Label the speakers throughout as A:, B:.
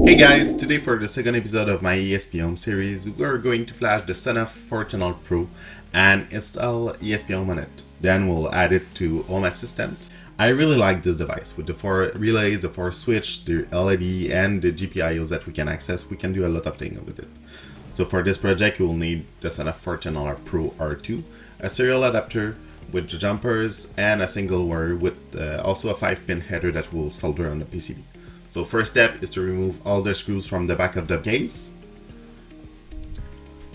A: Hey guys, today for the second episode of my ESPHome series, we're going to flash the Sonoff 4ch Pro and install ESPHome on it. Then we'll add it to Home Assistant. I really like this device with the 4 relays, the 4 switch, the LED and the GPIOs that we can access. We can do a lot of things with it. So for this project, you will need the Sonoff 4ch Pro R2, a serial adapter with the jumpers and a single wire with also a 5-pin header that will solder on the PCB. So first step is to remove all the screws from the back of the case.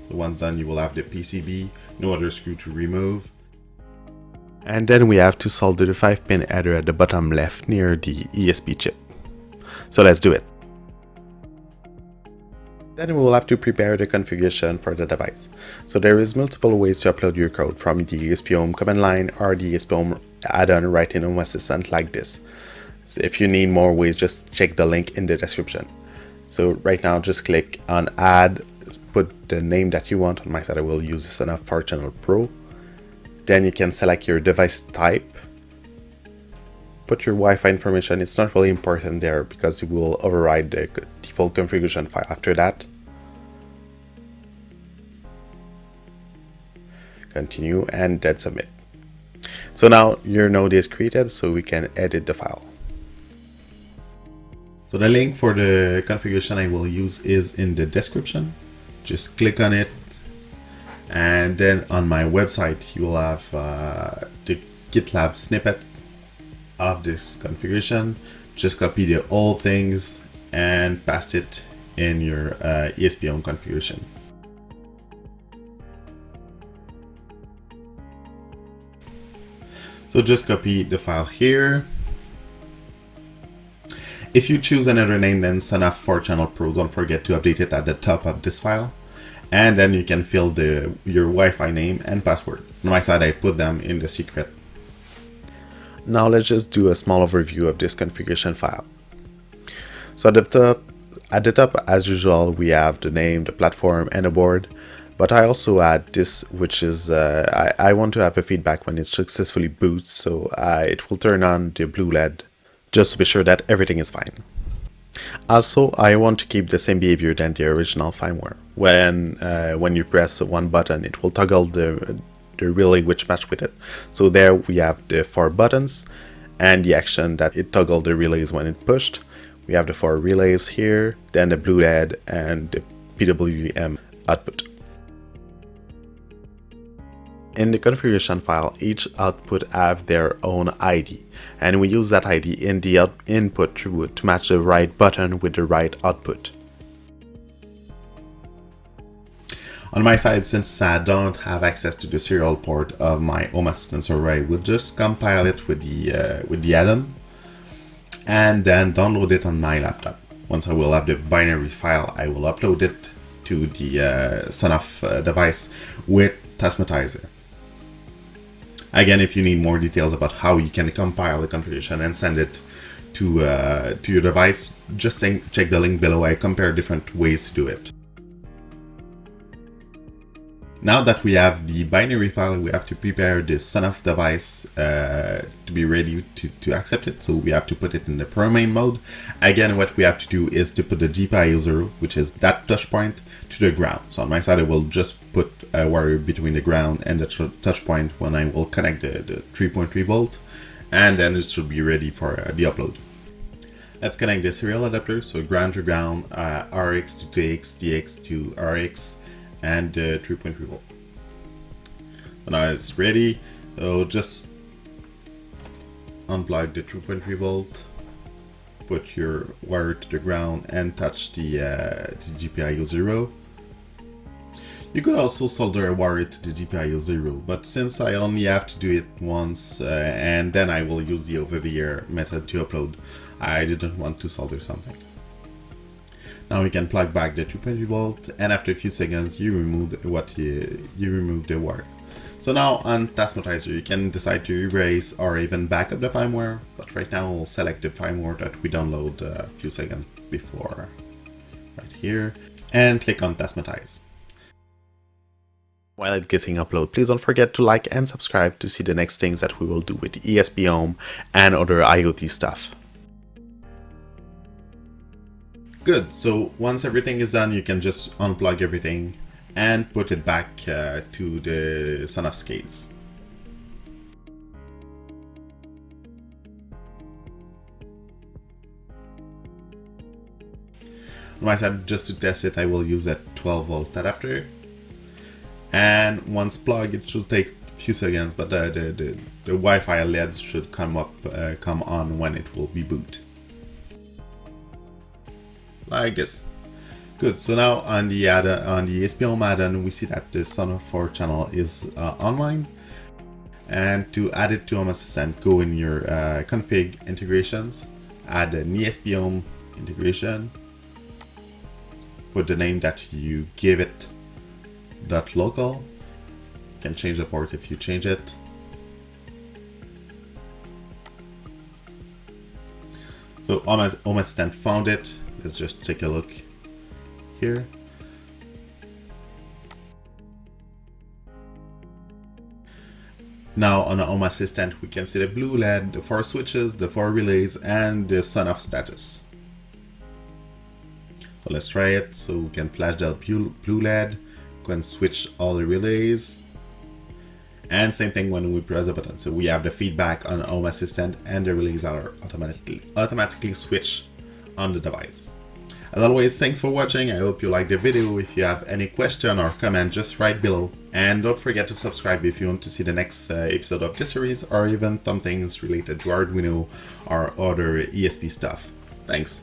A: So once done, you will have the PCB, no other screw to remove. And then we have to solder the 5-pin header at the bottom left near the ESP chip. So let's do it. Then we will have to prepare the configuration for the device. So there is multiple ways to upload your code from the ESPHome command line or the ESPHome add-on right in Home Assistant like this. So if you need more ways, just check the link in the description. So right now, just click on add, put the name that you want. On my side, I will use Sonoff 4ch Pro. Then you can select your device type. Put your Wi-Fi information. It's not really important there because you will override the default configuration file after that. Continue and then submit. So now your node is created, so we can edit the file. So the link for the configuration I will use is in the description. Just click on it, and then on my website you will have the GitLab snippet of this configuration. Just copy the old things and paste it in your ESPHome configuration. So just copy the file here. If you choose another name than Sonoff 4ch Pro, don't forget to update it at the top of this file. And then you can fill your Wi-Fi name and password. On my side, I put them in the secret. Now let's just do a small overview of this configuration file. So at the top, as usual, we have the name, the platform, and the board. But I also add this, which is, I want to have a feedback when it successfully boots. So it will turn on the blue LED, just to be sure that everything is fine. Also, I want to keep the same behavior than the original firmware. When you press one button, it will toggle the relay which match with it. So there we have the 4 buttons and the action that it toggled the relays when it pushed. We have the 4 relays here, then the blue LED and the PWM output. In the configuration file, each output have their own ID, and we use that ID in the input to match the right button with the right output. On my side, since I don't have access to the serial port of my Home Assistant server, I will just compile it with the add-on and then download it on my laptop. Once I will have the binary file, I will upload it to the Sonoff device with Taskmatizer. Again, if you need more details about how you can compile the configuration and send it to your device, just check the link below. I compare different ways to do it. Now that we have the binary file, we have to prepare the Sonoff device to be ready to accept it. So we have to put it in the permain mode. Again, what we have to do is to put the GPIO 0, which is that touch point, to the ground. So on my side, I will just put a wire between the ground and the touch point when I will connect the 3.3 volt, and then it should be ready for the upload. Let's connect the serial adapter, so ground to ground, RX to TX, TX to RX, and 3.3 volt. So now it's ready. So just unplug the 3.3 volt, put your wire to the ground, and touch the GPIO 0. You could also solder a wire to the GPIO 0, but since I only have to do it once and then I will use the over-the-air method to upload, I didn't want to solder something. Now we can plug back the 2.3 volt, and after a few seconds you remove the wire. So now on Taskmatizer you can decide to erase or even back up the firmware, but right now we'll select the firmware that we download a few seconds before, right here, and click on Taskmatize. While it's getting uploaded, please don't forget to like and subscribe to see the next things that we will do with ESPHome and other IoT stuff. Good, so once everything is done, you can just unplug everything and put it back to the Sonoff case. On my side, just to test it, I will use a 12-volt adapter. And once plugged, it should take a few seconds, but the Wi-Fi LEDs should come on when it will be boot. Like this. Good. So now on the ESPHome add-on, we see that the Sonoff 4ch channel is online. And to add it to Home Assistant, go in your config integrations, add an ESPHome integration, put the name that you give it, .local. You can change the port if you change it. So Home Assistant found it. Let's just take a look here. Now on the Home Assistant, we can see the blue LED, the 4 switches, the 4 relays, and the Sonoff status. So let's try it. So we can flash the blue LED, go and switch all the relays. And same thing when we press the button. So we have the feedback on Home Assistant and the relays are automatically switched on the device. As always, thanks for watching. I hope you liked the video. If you have any question or comment, just write below. And don't forget to subscribe if you want to see the next episode of this series or even some things related to Arduino or other ESP stuff. Thanks.